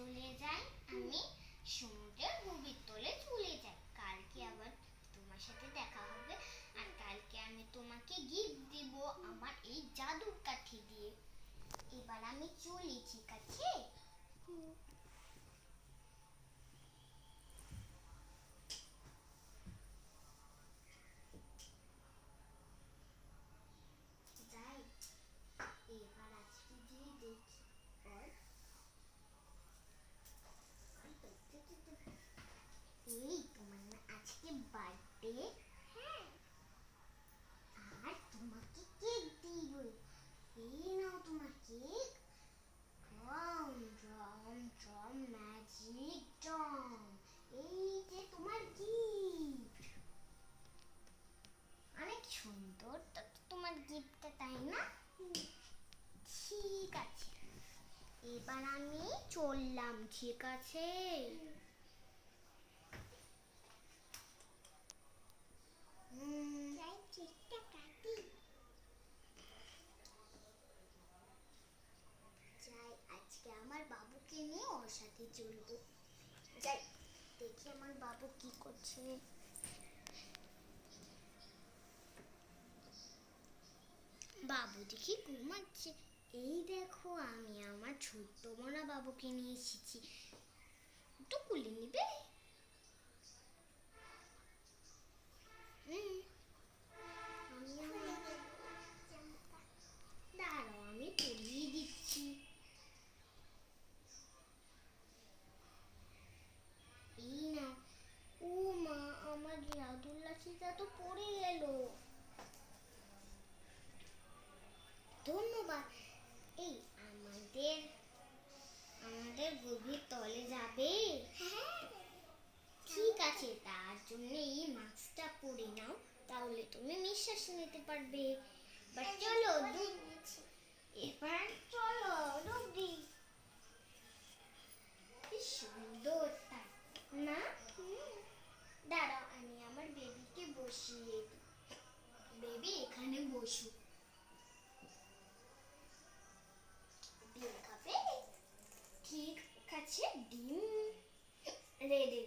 চলে যাই, আমি সমুদ্রের গভীর তলে চলে যাই। কালকে আবার তোমার সাথে দেখা হবে, আর কালকে আমি তোমাকে গিফট দিব আমার এই জাদুর কাঠি দিয়ে। এবার আমি চলি, ঠিক আছে? যাই, এবার আজকে যে দেখি বল। এই তোমার না আজকে বার্থডে? হ্যাঁ। আর তোমাকে কেক দিব। এই নাও তোমার cake. Drum drum drum magic drum, এই যে তোমার গিফট। অনেক সুন্দর তো তোমার গিফটটা, তাই না? ঠিক আছে, এবার আমি চললাম, ঠিক আছে? যাই, আজকে আমার বাবুকে নিয়ে ওর সাথে চলবো। যাই, দেখি আমার বাবু কি করছে। বাবু দেখি ঘুমাচ্ছে। এই দেখো, আমি আমার ছোট্ট মোনা বাবুকে নিয়ে এসেছি, একটু কুলে নিবে? দাঁড়াও, আমি পরিয়ে দিচ্ছি। এই না, ও মা, আমার জাদুর লাঠিটা তো পড়ে গেল। ধন্যবাদ। এই আমাদের আমাদের গভীর তলে যাবে? হ্যাঁ, ঠিক আছে, তার জন্য এই মাস্কটা পরে নাও, তাহলে তুমি নিঃশ্বাস নিতে পারবে। এবার চলো, এবার চলো ডুব দিই। কি সুন্দর, তাই না? দাঁড়াও, আমি আমার বেবিকে বসিয়ে দিই। বেবি এখানে বসু। ডিম খাবে? ঠিক আছে, ডিম রেডি।